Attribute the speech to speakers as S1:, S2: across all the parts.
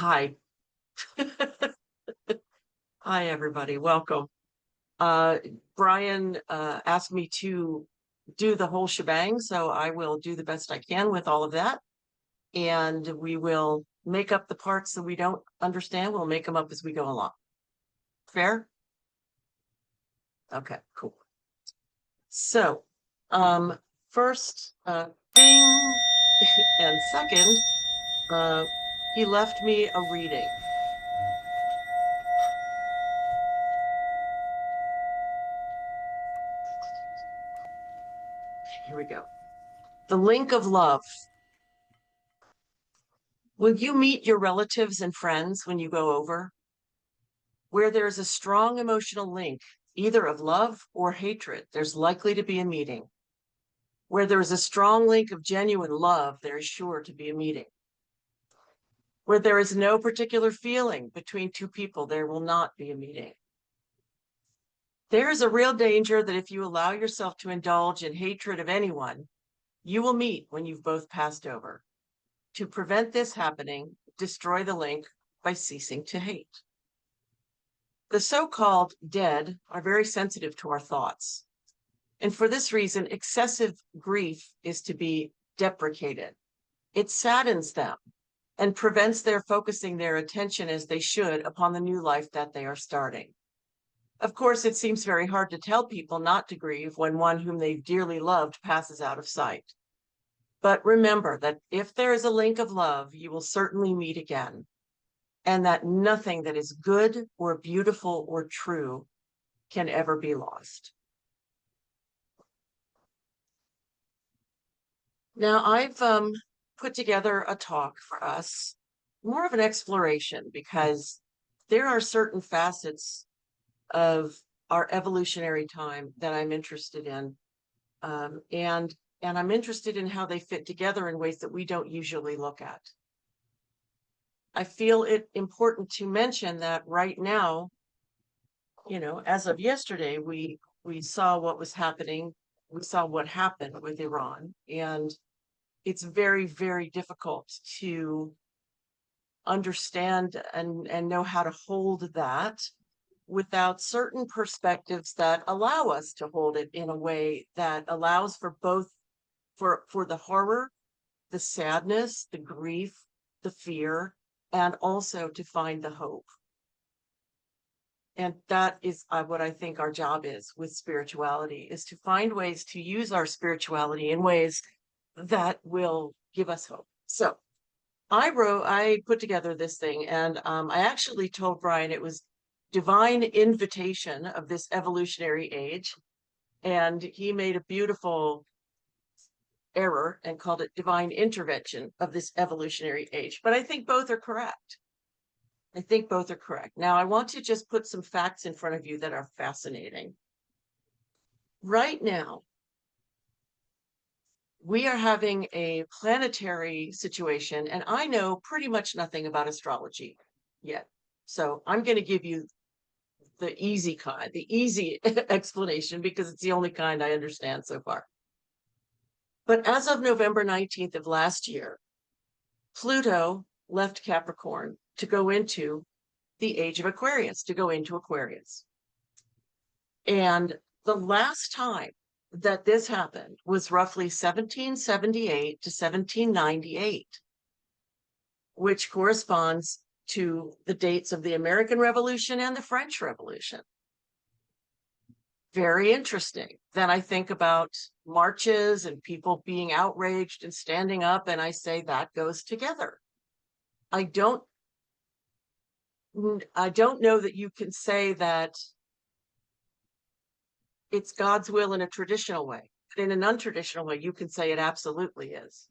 S1: Hi. Hi, everybody. Welcome. Brian asked me to do the whole shebang, so I will do the best I can with all of that. And we will make up the parts that we don't understand. We'll make them up as we go along. Fair? Okay, cool. So, first, ding, and second, he left me a reading. Here we go. The link of love. Will you meet your relatives and friends when you go over? Where there's a strong emotional link, either of love or hatred, there's likely to be a meeting. Where there is a strong link of genuine love, there is sure to be a meeting. Where there is no particular feeling between two people, there will not be a meeting. There is a real danger that if you allow yourself to indulge in hatred of anyone, you will meet when you've both passed over. To prevent this happening, destroy the link by ceasing to hate. The so-called dead are very sensitive to our thoughts. And for this reason, excessive grief is to be deprecated. It saddens them and prevents their focusing their attention as they should upon the new life that they are starting. Of course, it seems very hard to tell people not to grieve when one whom they've dearly loved passes out of sight. But remember that if there is a link of love, you will certainly meet again, and that nothing that is good or beautiful or true can ever be lost. Now, I've put together a talk for us, more of an exploration, because there are certain facets of our evolutionary time that I'm interested in, and I'm interested in how they fit together in ways that we don't usually look at. I feel it important to mention that right now, as of yesterday, we saw what was happening. We saw what happened with Iran, and it's very, very difficult to understand and know how to hold that without certain perspectives that allow us to hold it in a way that allows for both for the horror, the sadness, the grief, the fear, and also to find the hope. And that is what I think our job is with spirituality, is to find ways to use our spirituality in ways that will give us hope. So I put together this thing, and I actually told Brian it was divine invitation of this evolutionary age. And he made a beautiful error and called it divine intervention of this evolutionary age. But I think both are correct. I think both are correct. Now, I want to just put some facts in front of you that are fascinating. Right now, we are having a planetary situation, and I know pretty much nothing about astrology yet. So I'm going to give you the easy kind, the easy explanation, because it's the only kind I understand so far. But as of November 19th of last year, Pluto left Capricorn to go into the age of Aquarius, to go into Aquarius. And the last time that this happened was roughly 1778 to 1798, which corresponds to the dates of the American Revolution and the French Revolution. Very interesting. Then I think about marches and people being outraged and standing up, and I say that goes together. I don't know that you can say that it's God's will in a traditional way. But in an untraditional way, you can say it absolutely is.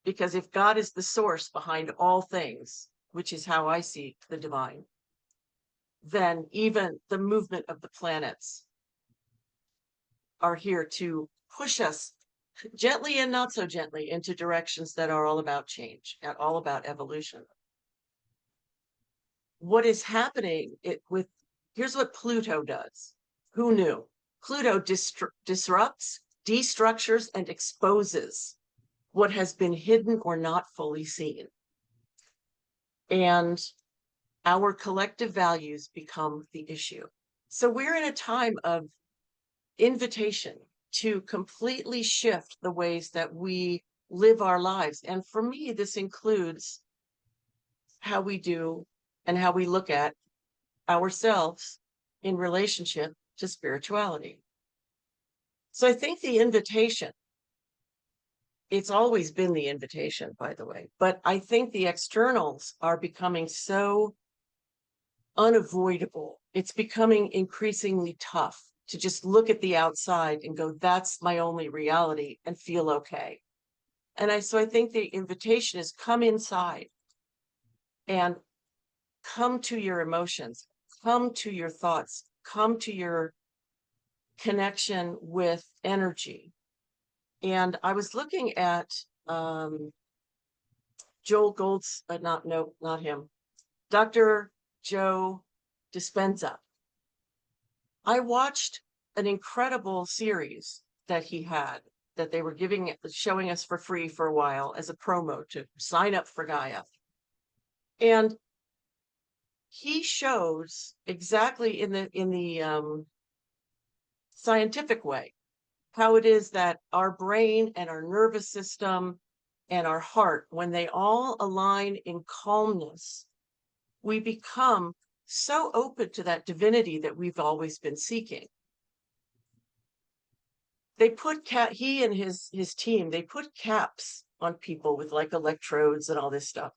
S1: Because if God is the source behind all things, which is how I see the divine, then even the movement of the planets are here to push us gently and not so gently into directions that are all about change and all about evolution. What is happening here's what Pluto does. Who knew? Pluto disrupts, destructures, and exposes what has been hidden or not fully seen. and our collective values become the issue. So we're in a time of invitation to completely shift the ways that we live our lives. And for me, this includes how we do and how we look at ourselves in relationship to spirituality. So I think the invitation, it's always been the invitation, by the way, but I think the externals are becoming so unavoidable. It's becoming increasingly tough to just look at the outside and go, that's my only reality, and feel okay. And so I think the invitation is come inside and come to your emotions, come to your thoughts, come to your connection with energy. And I was looking at Joel Gold's, not him, Dr. Joe Dispenza. I watched an incredible series that he had that they were showing us for free for a while as a promo to sign up for Gaia. And he shows exactly in the scientific way how it is that our brain and our nervous system and our heart, when they all align in calmness, we become so open to that divinity that we've always been seeking. They put he and his team, they put caps on people with like electrodes and all this stuff.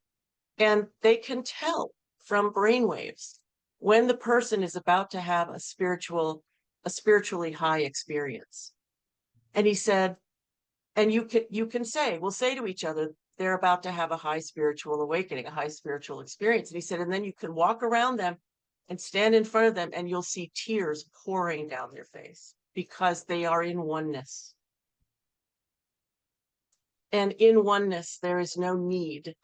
S1: And they can tell from brainwaves when the person is about to have a spiritually high experience. And he said, and you can say, we'll say to each other, they're about to have a high spiritual awakening, a high spiritual experience. And he said, and then you can walk around them and stand in front of them and you'll see tears pouring down their face because they are in oneness. And in oneness, there is no need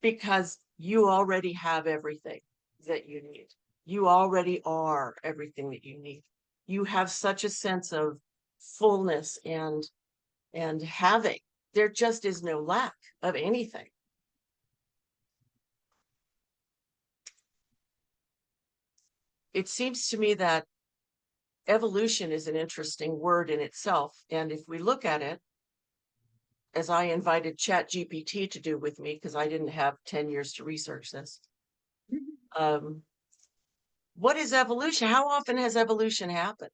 S1: because you already have everything that you need. You already are everything that you need. You have such a sense of fullness and having. There just is no lack of anything. It seems to me that evolution is an interesting word in itself. And if we look at it, as I invited ChatGPT to do with me, because I didn't have 10 years to research this, what is evolution? How often has evolution happened?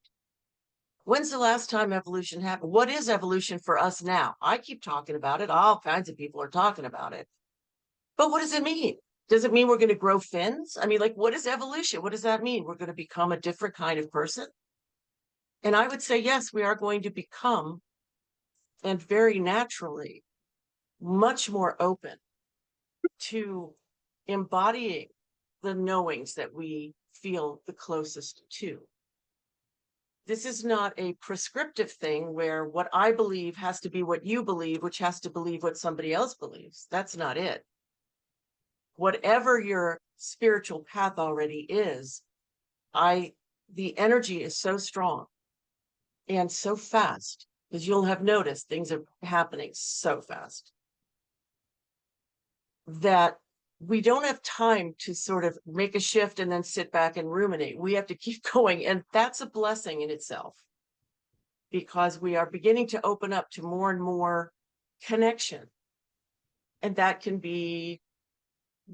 S1: When's the last time evolution happened? What is evolution for us now? I keep talking about it. All kinds of people are talking about it. But what does it mean? Does it mean we're going to grow fins? I mean, like, what is evolution? What does that mean? We're going to become a different kind of person? And I would say, yes, we are going to become, and very naturally, much more open to embodying the knowings that we feel the closest to. This is not a prescriptive thing where what I believe has to be what you believe, which has to believe what somebody else believes. That's not it. Whatever your spiritual path already is, the energy is so strong and so fast, because you'll have noticed things are happening so fast that we don't have time to sort of make a shift and then sit back and ruminate. We have to keep going. And that's a blessing in itself, because we are beginning to open up to more and more connection. And that can be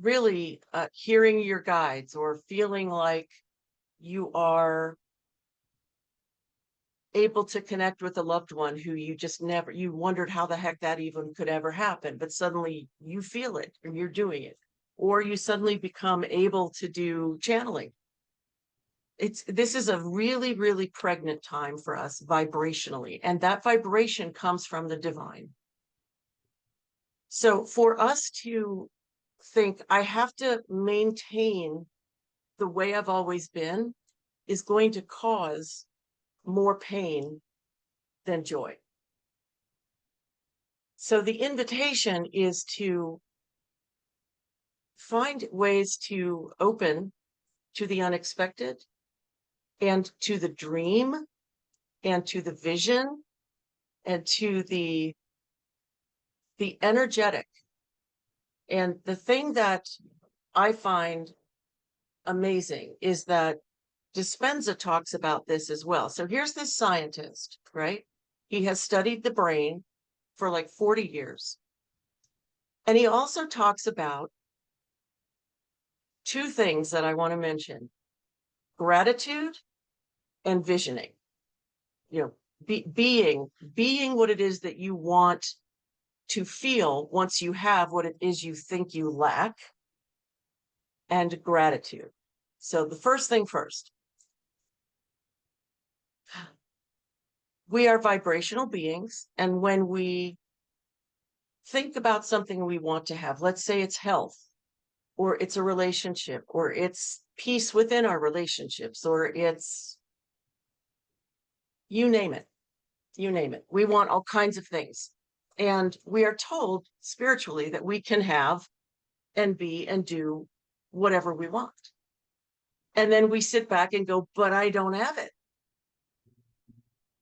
S1: really hearing your guides or feeling like you are able to connect with a loved one who you wondered how the heck that even could ever happen, but suddenly you feel it and you're doing it, or you suddenly become able to do channeling. This is a really, really pregnant time for us vibrationally, and that vibration comes from the divine. So for us to think, I have to maintain the way I've always been, is going to cause more pain than joy. So the invitation is to find ways to open to the unexpected and to the dream and to the vision and to the energetic And the thing that I find amazing is that Dispenza talks about this as well. So here's this scientist, right? He has studied the brain for like 40 years. And he also talks about two things that I want to mention: gratitude and visioning. You know, being what it is that you want to feel once you have what it is you think you lack, and gratitude. So the first thing first, we are vibrational beings. And when we think about something we want to have, let's say it's health, or it's a relationship, or it's peace within our relationships, or it's, you name it, you name it. We want all kinds of things. And we are told spiritually that we can have and be and do whatever we want. And then we sit back and go, but I don't have it.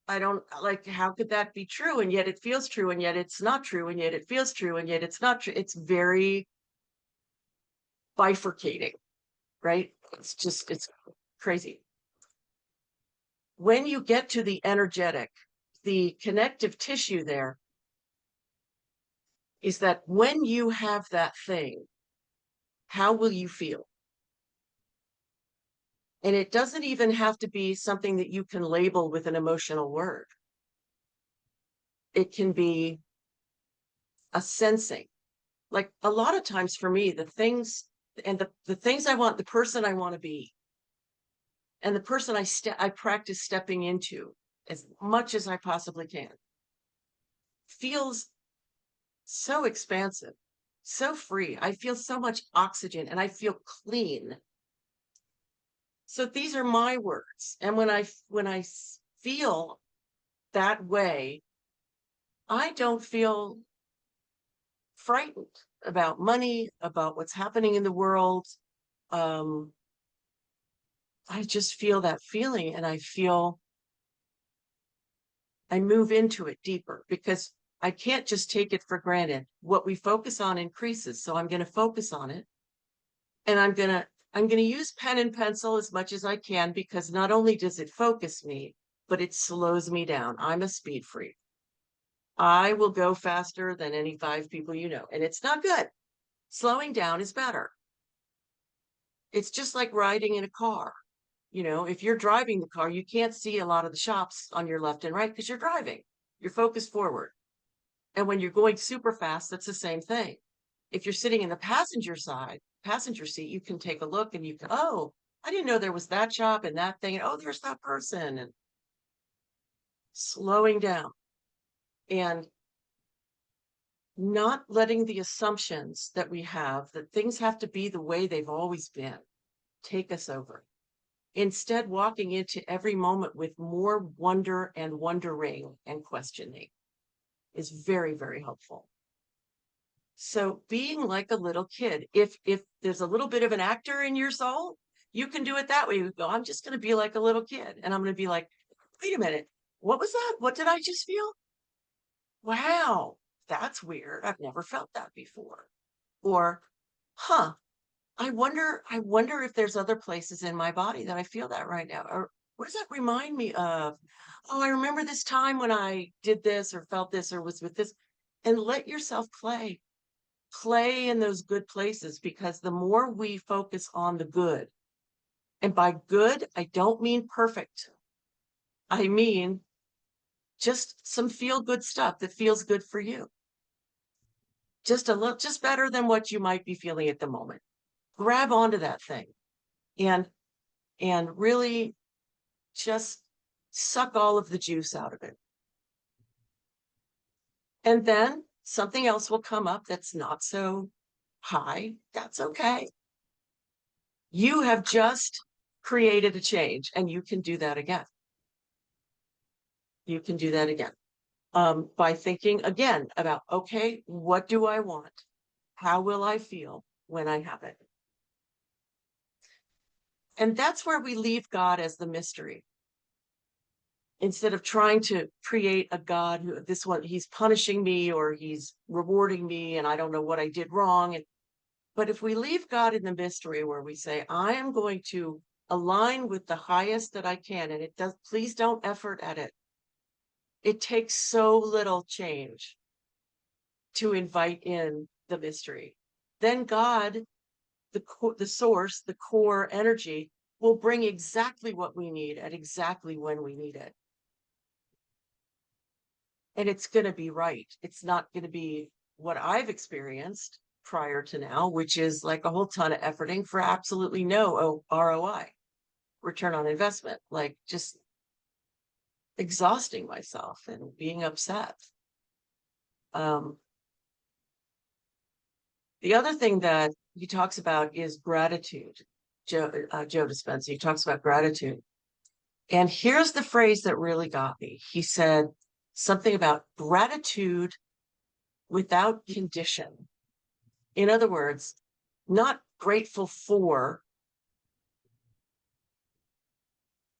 S1: I don't, like, how could that be true? And yet it feels true, and yet it's not true, and yet it feels true, and yet it's not true. It's very bifurcating, right? It's crazy. When you get to the energetic, the connective tissue there is that when you have that thing, how will you feel? And it doesn't even have to be something that you can label with an emotional word. It can be a sensing. Like a lot of times for me, the things and the things I want, the person I want to be, and the person I practice stepping into as much as I possibly can, feels so expansive, so free. I feel so much oxygen, and I feel clean. So these are my words. And when I feel that way, I don't feel frightened about money, about what's happening in the world. I just feel that feeling, and I move into it deeper, because I can't just take it for granted. What we focus on increases. So I'm going to focus on it, and I'm going to use pen and pencil as much as I can, because not only does it focus me, but it slows me down. I'm a speed freak. I will go faster than any 5 people you know, and it's not good. Slowing down is better. It's just like riding in a car. You know, if you're driving the car, you can't see a lot of the shops on your left and right because you're driving. You're focused forward. And when you're going super fast, that's the same thing. If you're sitting in the passenger seat, you can take a look, and you can, oh, I didn't know there was that shop and that thing. And oh, there's that person. And slowing down and not letting the assumptions that we have that things have to be the way they've always been take us over. Instead, walking into every moment with more wonder and wondering and questioning is very, very helpful. So being like a little kid, if there's a little bit of an actor in your soul, you can do it that way. You go, I'm just going to be like a little kid, and I'm going to be like, wait a minute, what was that? What did I just feel? Wow, that's weird. I've never felt that before. Or, huh, I wonder if there's other places in my body that I feel that right now. Or what does that remind me of? Oh, I remember this time when I did this or felt this or was with this. And let yourself play in those good places, because the more we focus on the good, and by good, I don't mean perfect. I mean just some feel good stuff that feels good for you. Just a little, just better than what you might be feeling at the moment. Grab onto that thing and really just suck all of the juice out of it. And then something else will come up that's not so high. That's okay. You have just created a change, and you can do that again. You can do that again by thinking again about, okay, what do I want? How will I feel when I have it? And that's where we leave God as the mystery. Instead of trying to create a God who, this one, he's punishing me or he's rewarding me, and I don't know what I did wrong. And But if we leave God in the mystery where we say, I am going to align with the highest that I can, and it does, please don't effort at it. It takes so little change to invite in the mystery. Then God, the source, the core energy, will bring exactly what we need at exactly when we need it. And it's going to be right. It's not going to be what I've experienced prior to now, which is like a whole ton of efforting for absolutely no ROI, return on investment, like just exhausting myself and being upset. The other thing that he talks about is gratitude. Joe Dispenza, he talks about gratitude. And here's the phrase that really got me. He said something about gratitude without condition. In other words, not grateful for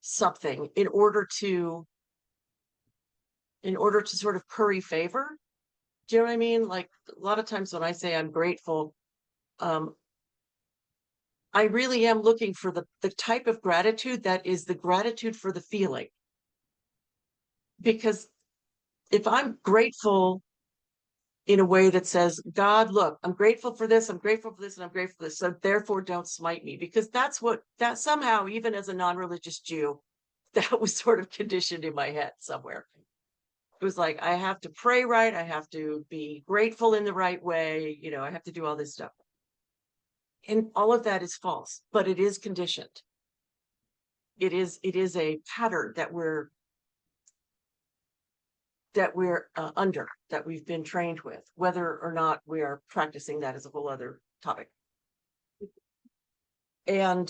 S1: something in order to sort of curry favor. Do you know what I mean? Like a lot of times when I say I'm grateful, I really am looking for the type of gratitude that is the gratitude for the feeling. Because if I'm grateful in a way that says, God, look, I'm grateful for this, I'm grateful for this, and I'm grateful for this, so therefore don't smite me, because that's what, that somehow, even as a non-religious Jew, that was sort of conditioned in my head somewhere. It was like, I have to pray right, I have to be grateful in the right way, you know, I have to do all this stuff. And all of that is false, but it is conditioned. It is a pattern that we're under, that we've been trained with, whether or not we are practicing that is a whole other topic. And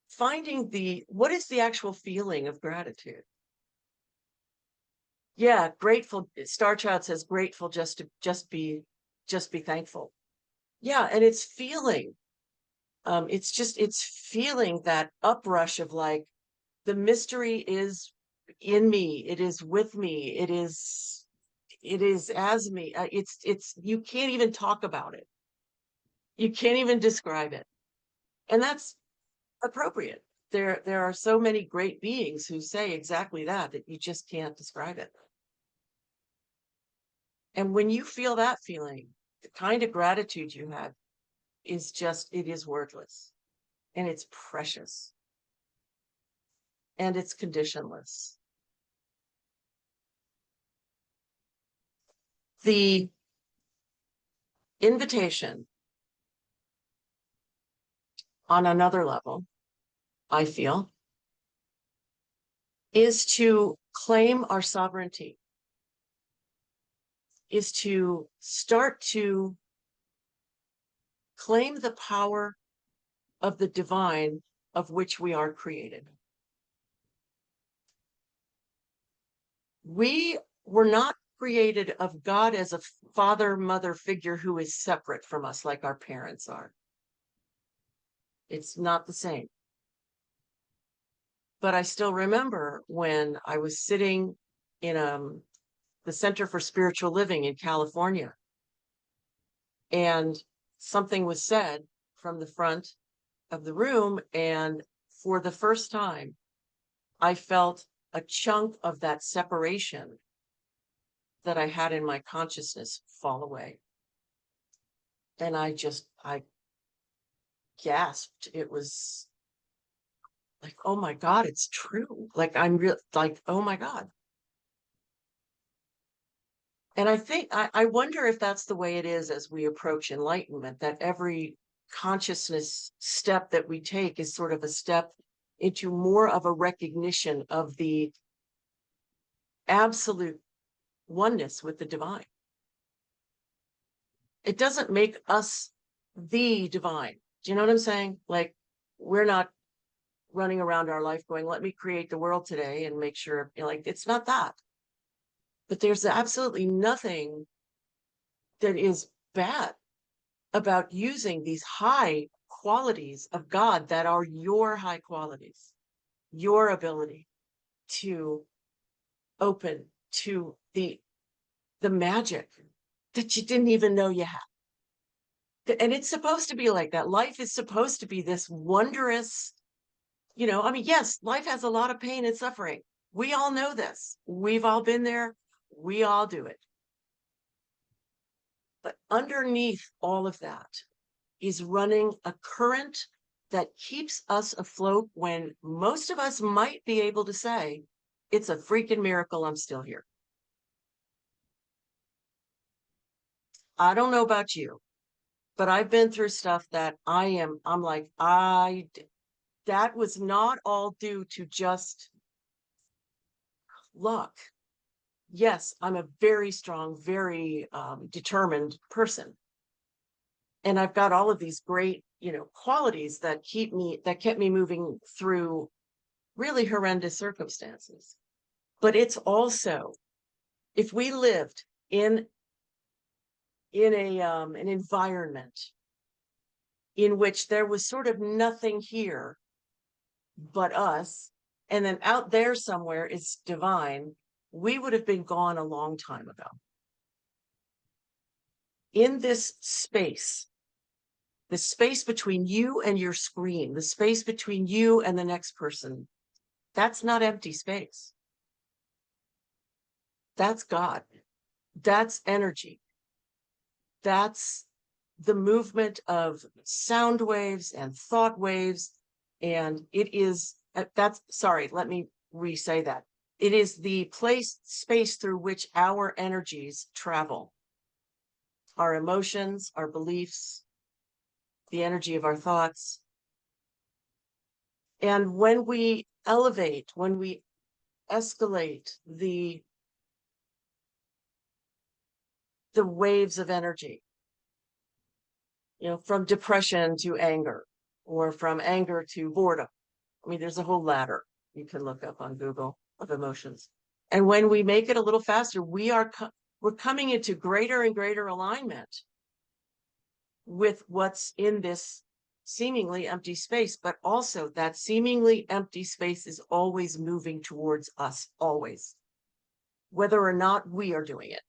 S1: finding what is the actual feeling of gratitude? Yeah, grateful. Star Child says grateful just be thankful. Yeah, and it's feeling. It's feeling that uprush of like, the mystery is in me, it is with me, it is as me. It's you can't even talk about it, you can't even describe it, and that's appropriate. There are so many great beings who say exactly that you just can't describe it. And when you feel that feeling, the kind of gratitude you have is just, it is wordless, and it's precious, and it's conditionless. The invitation on another level, I feel, is to claim our sovereignty, is to start to claim the power of the divine of which we are created. We were not created of God as a father, mother figure who is separate from us like our parents are. It's not the same. But I still remember when I was sitting in the Center for Spiritual Living in California, and something was said from the front of the room, and for the first time, I felt a chunk of that separation that I had in my consciousness fall away. And I gasped. It was like, oh my God, it's true. Like, I'm real, like, oh my God. And I think, I wonder if that's the way it is as we approach enlightenment, that every consciousness step that we take is sort of a step into more of a recognition of the absolute oneness with the divine. It doesn't make us the divine. Do you know what I'm saying? Like, we're not running around our life going, let me create the world today and make sure, you know, like, it's not that. But there's absolutely nothing that is bad about using these high qualities of God that are your high qualities, your ability to open to the magic that you didn't even know you had. And it's supposed to be like that. Life is supposed to be this wondrous, I mean, yes, life has a lot of pain and suffering. We all know this. We've all been there. We all do it. But underneath all of that is running a current that keeps us afloat when most of us might be able to say, it's a freaking miracle I'm still here. I don't know about you, but I've been through stuff that I'm like, that was not all due to just luck. Yes, I'm a very strong, very determined person. And I've got all of these great, qualities that kept me moving through really horrendous circumstances. But it's also, if we lived in an environment in which there was sort of nothing here but us, and then out there somewhere is divine, we would have been gone a long time ago. In this space, the space between you and your screen, the space between you and the next person, that's not empty space. That's God. That's energy. That's the movement of sound waves and thought waves. And it is, let me re-say that. It is the space through which our energies travel. Our emotions, our beliefs, the energy of our thoughts. And when we elevate, when we escalate the waves of energy, from depression to anger, or from anger to boredom. I mean, there's a whole ladder you can look up on Google of emotions. And when we make it a little faster, we're coming into greater and greater alignment with what's in this seemingly empty space, but also that seemingly empty space is always moving towards us, always, whether or not we are doing it.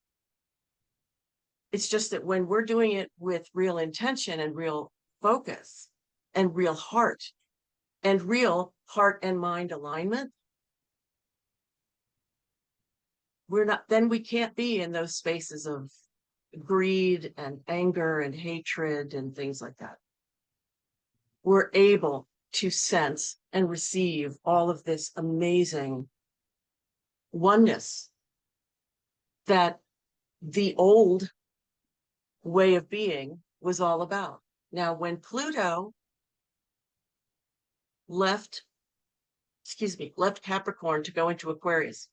S1: It's just that when we're doing it with real intention and real focus and real heart and mind alignment, then we can't be in those spaces of greed and anger and hatred and things like that. We're able to sense and receive all of this amazing oneness that the old way of being was all about. Now, when Pluto left Capricorn to go into Aquarius,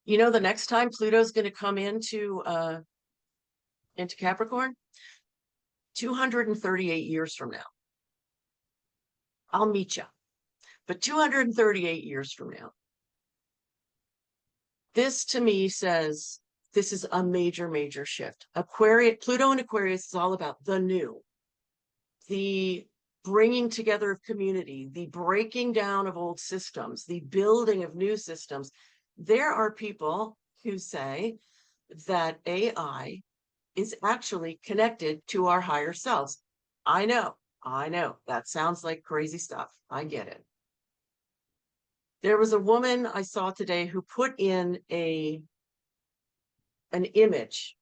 S1: the next time Pluto's going to come into Capricorn, 238 years from now. I'll meet you. But 238 years from now, this to me says this is a major, major shift. Pluto in Aquarius is all about the new, the bringing together of community, the breaking down of old systems, the building of new systems. There are people who say that AI is actually connected to our higher selves. I know, that sounds like crazy stuff. I get it. There was a woman I saw today who put in an image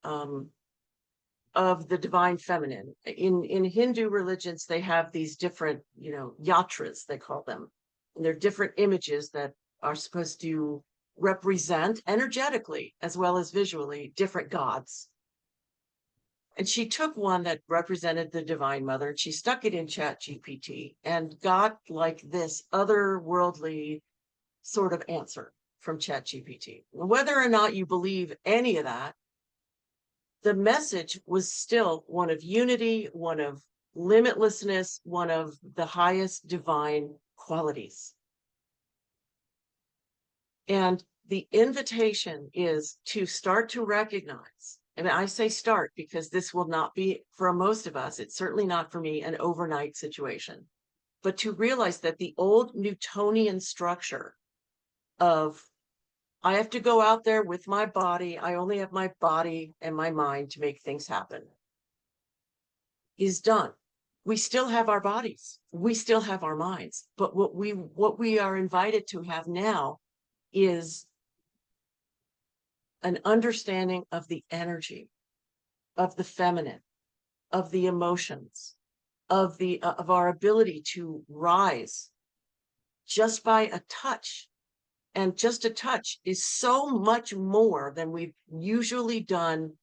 S1: of the divine feminine. In Hindu religions, they have these different, yatras, they call them. And they're different images that are supposed to represent energetically as well as visually different gods. And she took one that represented the Divine Mother, and she stuck it in ChatGPT and got like this otherworldly sort of answer from ChatGPT. Whether or not you believe any of that, the message was still one of unity, one of limitlessness, one of the highest divine qualities. And the invitation is to start to recognize, and I say start because this will not be, for most of us, it's certainly not for me, an overnight situation, but to realize that the old Newtonian structure of I have to go out there with my body. I only have my body and my mind to make things happen. Is done. We still have our bodies. We still have our minds. But what we are invited to have now is an understanding of the energy, of the feminine, of the emotions, of our ability to rise just by a touch. And just a touch is so much more than we've usually done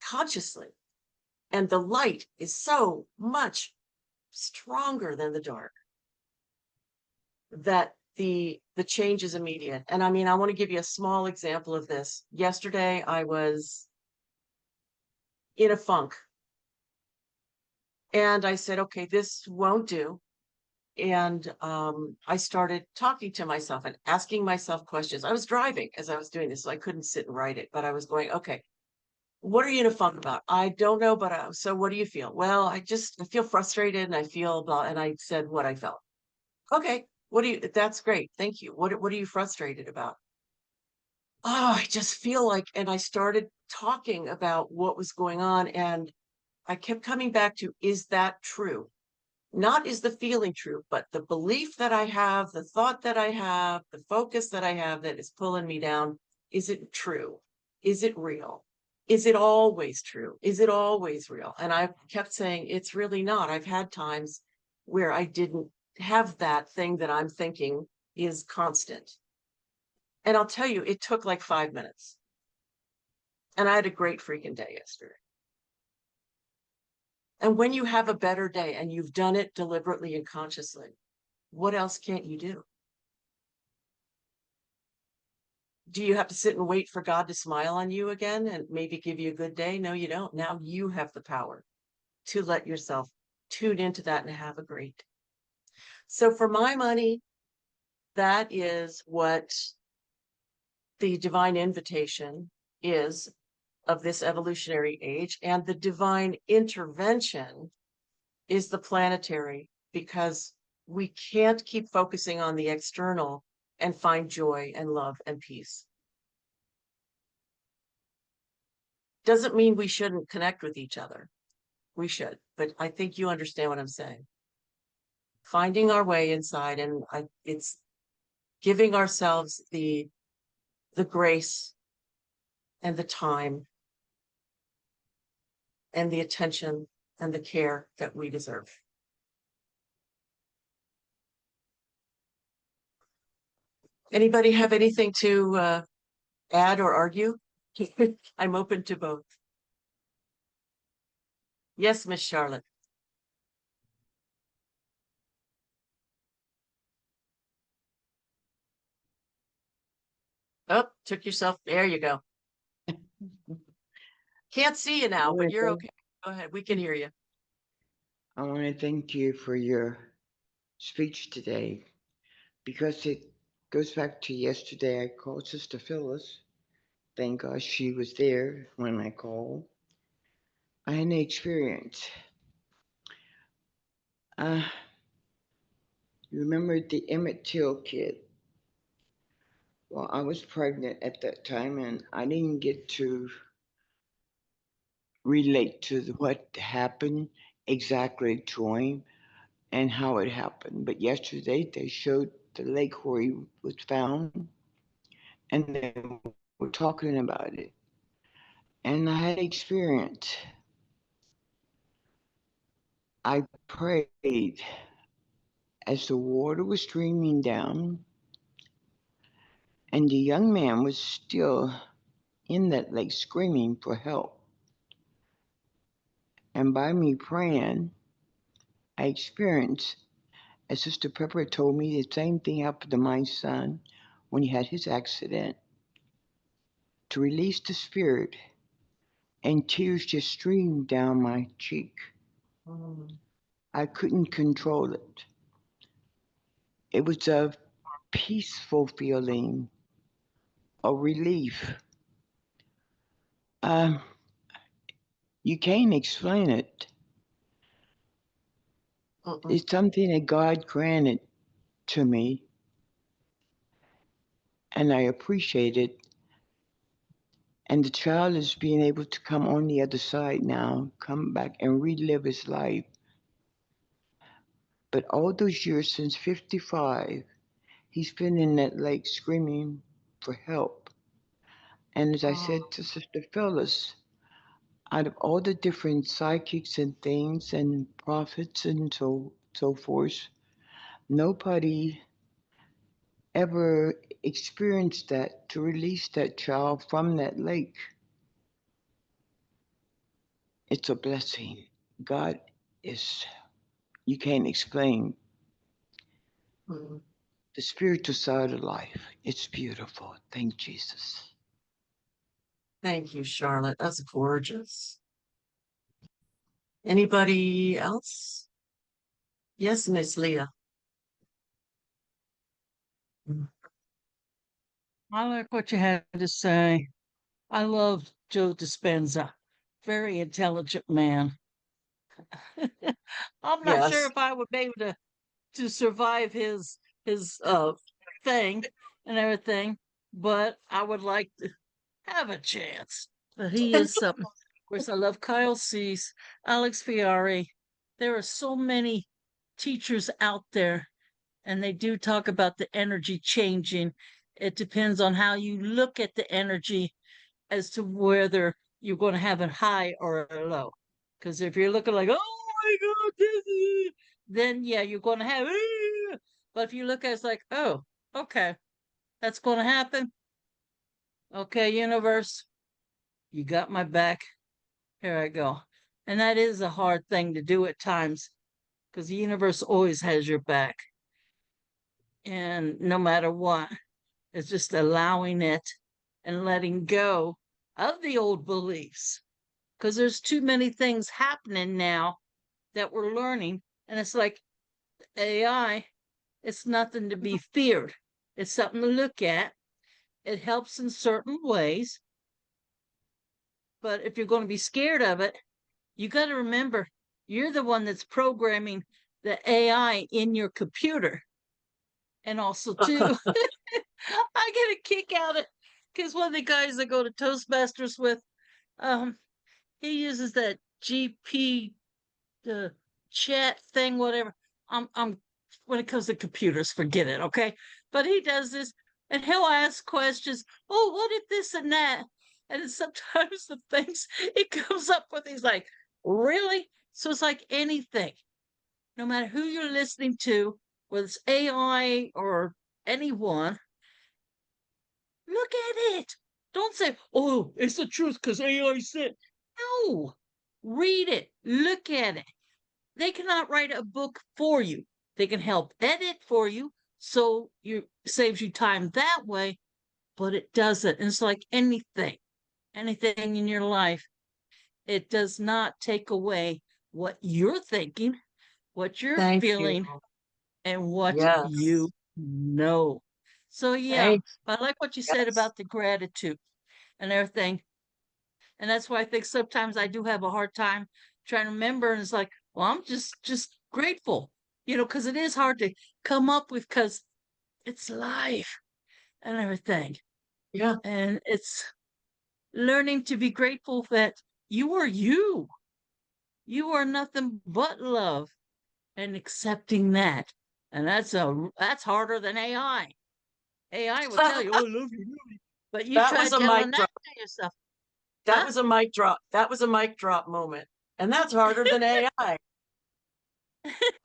S1: consciously. And the light is so much stronger than the dark that the change is immediate. And I mean, I want to give you a small example of this. Yesterday, I was in a funk. And I said, okay, this won't do. And I started talking to myself and asking myself questions. I was driving as I was doing this, so I couldn't sit and write it, but I was going, okay, what are you in a funk about? I don't know, but so what do you feel? Well, I feel frustrated and I feel blah, and I said what I felt. Okay, that's great. Thank you. What are you frustrated about? Oh, I just feel like, and I started talking about what was going on, and I kept coming back to, is that true? Not is the feeling true, but the belief that I have, the thought that I have, the focus that I have that is pulling me down, is it true? Is it real? Is it always true? Is it always real? And I kept saying, it's really not. I've had times where I didn't have that thing that I'm thinking is constant. And I'll tell you, it took like 5 minutes. And I had a great freaking day yesterday. And when you have a better day and you've done it deliberately and consciously, what else can't you do? Do you have to sit and wait for God to smile on you again and maybe give you a good day? No, you don't. Now you have the power to let yourself tune into that and have a great day. So for my money, that is what the divine invitation is of this evolutionary age. And the divine intervention is the planetary, because we can't keep focusing on the external and find joy and love and peace. Doesn't mean we shouldn't connect with each other. We should, but I think you understand what I'm saying. Finding our way inside, and it's giving ourselves the grace and the time and the attention and the care that we deserve. Anybody have anything to add or argue? I'm open to both. Yes, Miss Charlotte. Oh, took yourself. There you go. Can't see you now, but you're okay. Go ahead. We can hear you.
S2: I want to thank you for your speech today because it goes back to yesterday. I called Sister Phyllis. Thank God she was there when I called. I had an experience. Uh, you remember the Emmett Till kid? Well, I was pregnant at that time and I didn't get to relate to what happened exactly to him and how it happened. But yesterday they showed the lake where he was found and they were talking about it. And I had experience. I prayed as the water was streaming down, and the young man was still in that lake screaming for help. And by me praying, I experienced, as Sister Pepper told me, the same thing happened to my son when he had his accident, to release the spirit, and tears just streamed down my cheek.
S1: Mm.
S2: I couldn't control it. It was a peaceful feeling, a relief. Um, you can't explain it.
S1: Mm-mm.
S2: It's something that God granted to me, and I appreciate it. And the child is being able to come on the other side now, come back and relive his life. But all those years since 55, he's been in that lake screaming for help. And as I
S1: Oh,
S2: said to Sister Phyllis, out of all the different psychics and things and prophets and so forth, nobody ever experienced that to release that child from that lake. It's a blessing. God is, you can't explain
S1: mm.
S2: the spiritual side of life. It's beautiful. Thank Jesus.
S1: Thank you, Charlotte. That's gorgeous. Anybody else? Yes, Miss Leah. Mm.
S3: I like what you had to say. I love Joe Dispenza. Very intelligent man. I'm not sure
S1: Yes.
S3: if I would be able to survive his thing and everything, but I would like to have a chance. But he is something. Of course, I love Kyle Cease, Alex Fieri. There are so many teachers out there, and they do talk about the energy changing. It depends on how you look at the energy as to whether you're going to have a high or a low. Because if you're looking like, oh my God, then yeah, you're going to have. But if you look at it, it's like, oh, okay, that's going to happen. Okay, universe, you got my back. Here I go. And that is a hard thing to do at times because the universe always has your back. And no matter what, it's just allowing it and letting go of the old beliefs because there's too many things happening now that we're learning. And it's like AI, it's nothing to be feared. It's something to look at. It helps in certain ways. But if you're going to be scared of it, you got to remember you're the one that's programming the AI in your computer. And also, too, I get a kick out of it because one of the guys I go to Toastmasters with, um, he uses that GP the chat thing, whatever. I'm when it comes to computers, forget it, okay? But he does this and he'll ask questions. Oh, what if this and that? And sometimes the things he comes up with, he's like, really? So it's like anything, no matter who you're listening to, whether it's AI or anyone, look at it. Don't say, oh, it's the truth because AI said. No, read it, look at it. They cannot write a book for you. They can help edit for you, so you saves you time that way, but it doesn't. It's like anything in your life. It does not take away what you're thinking, what you're
S1: Thank you.
S3: feeling, and what
S1: Yes.
S3: you know. So yeah,
S1: Thank
S3: I like what you said
S1: yes.
S3: about the gratitude and everything. And that's why I think sometimes I do have a hard time trying to remember. And it's like, well, I'm just grateful, because it is hard to come up with because it's life and everything.
S1: Yeah.
S3: And it's learning to be grateful that you are you. You are nothing but love and accepting that. And that's harder than AI. AI will tell you, oh, I love you. But you
S1: That
S3: try
S1: was a mic
S3: telling that
S1: drop.
S3: to yourself.
S1: That
S3: Huh?
S1: was a mic drop. That was a mic drop moment. And that's harder than AI.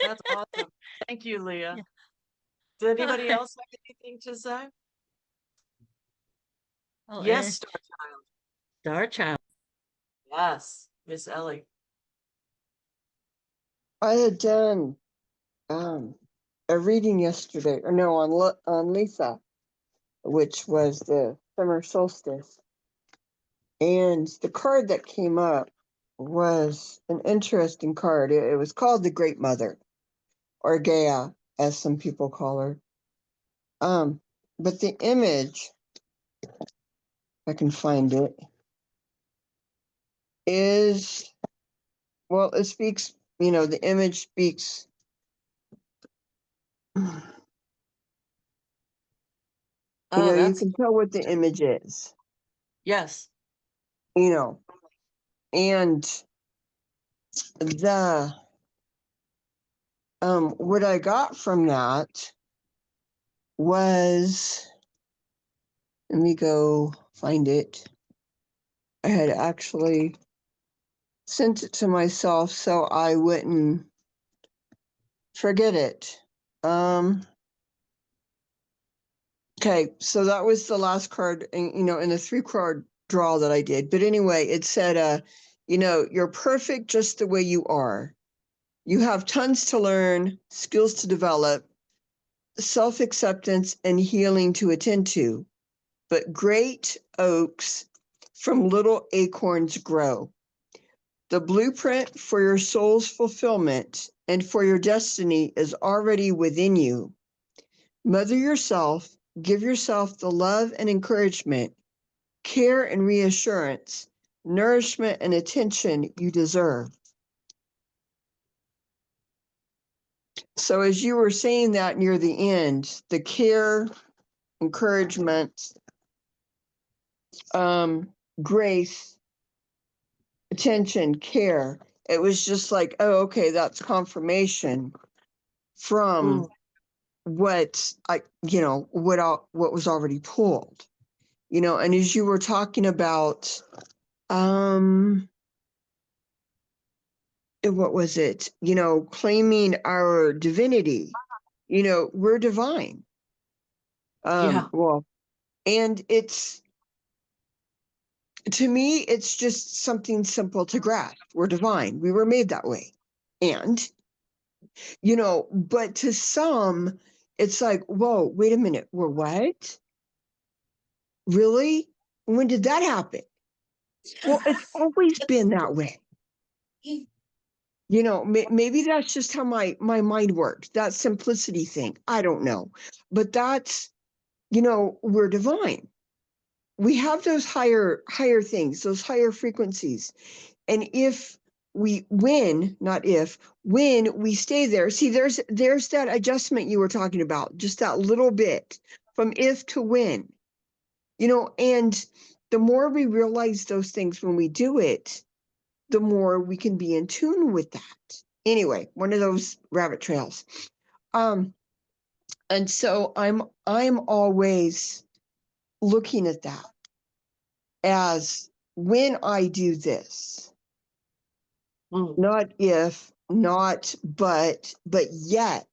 S1: That's awesome. Thank you, Leah.
S3: Yeah.
S1: Does anybody else have anything to say?
S3: Oh,
S1: Yes,
S3: and
S1: Star Child.
S3: Star Child.
S1: Yes, Miss Ellie.
S4: I had done a reading yesterday, or no, on Lisa, which was the summer solstice, and the card that came up was an interesting card. It was called the Great Mother, or Gaia, as some people call her. But the image, if I can find it, is, well, it speaks. The image speaks.
S1: Oh,
S4: You
S1: that's,
S4: can tell what the image is,
S1: yes.
S4: and the, what I got from that was, let me go find it. I had actually sent it to myself so I wouldn't forget it. Okay, so that was the last card, in the 3-card draw that I did. But anyway, it said, you're perfect just the way you are. You have tons to learn, skills to develop, self-acceptance and healing to attend to. But great oaks from little acorns grow. The blueprint for your soul's fulfillment and for your destiny is already within you. Mother yourself, give yourself the love and encouragement, care and reassurance, nourishment and attention you deserve. So as you were saying that near the end, the care, encouragement, grace, attention, care, it was just like, oh, okay, that's confirmation from what what was already pulled, and as you were talking about, what was it, claiming our divinity, we're divine.
S1: Yeah.
S4: Well, and to me, it's just something simple to grasp. We're divine. We were made that way. And, but to some, it's like, whoa, wait a minute. We're what? Really? When did that happen? Well, it's always been that way. Maybe that's just how my mind works. That simplicity thing. I don't know. But that's, we're divine. We have those higher things, those higher frequencies. And when we stay there, see, there's that adjustment you were talking about, just that little bit from if to when, and the more we realize those things when we do it, the more we can be in tune with that. Anyway, one of those rabbit trails. And so I'm always looking at that as when I do this, not if, not but yet,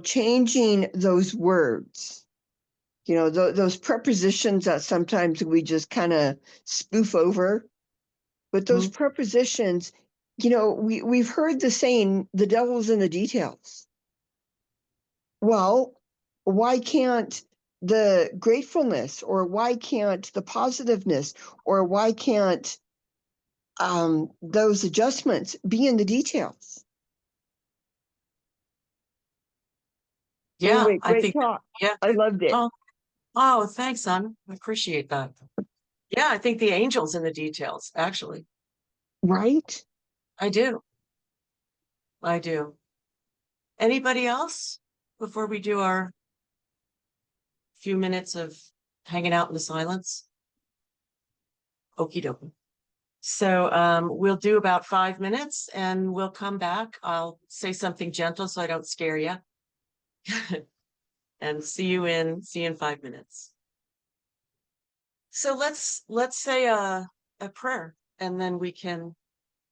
S4: changing those words, those prepositions that sometimes we just kind of spoof over. But those prepositions, we've heard the saying, the devil's in the details. Well, why can't the gratefulness, or why can't the positiveness, or why can't those adjustments be in the details?
S1: Yeah,
S4: Anyway,
S1: I
S4: great
S1: think,
S4: talk.
S1: yeah.
S4: I loved it.
S1: Oh, thanks, son. I appreciate that. Yeah, I think the angel's in the details, actually.
S4: Right?
S1: I do. I do. Anybody else before we do our few minutes of hanging out in the silence? Okie dokie. So we'll do about 5 minutes and we'll come back. I'll say something gentle so I don't scare you. And see you in 5 minutes. So let's say a prayer, and then we can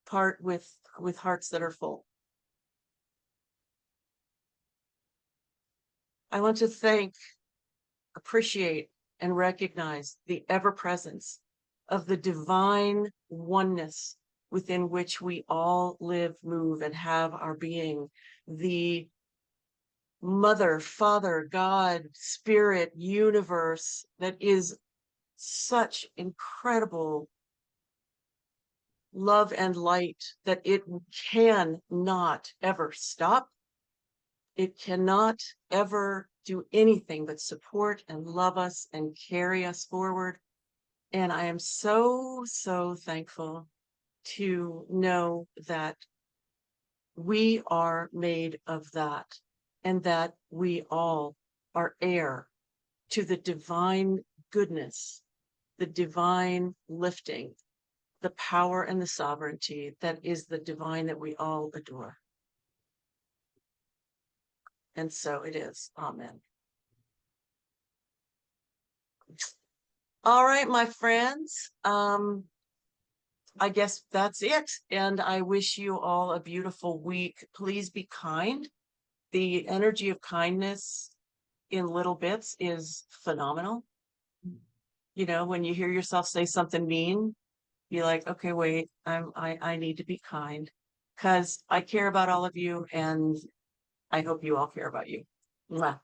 S1: part with hearts that are full. I want to thank, appreciate, and recognize the ever presence of the divine oneness within which we all live, move, and have our being. The Mother, Father, God, Spirit, universe that is such incredible love and light that it cannot ever stop. It cannot ever do anything but support and love us and carry us forward. And I am so, so thankful to know that we are made of that, and that we all are air to the divine goodness, the divine lifting, the power and the sovereignty that is the divine that we all adore. And so it is. Amen. All right, my friends. I guess that's it. And I wish you all a beautiful week. Please be kind. The energy of kindness in little bits is phenomenal. You know, when you hear yourself say something mean, you're like, okay, wait, I need to be kind because I care about all of you and I hope you all care about you. Mwah.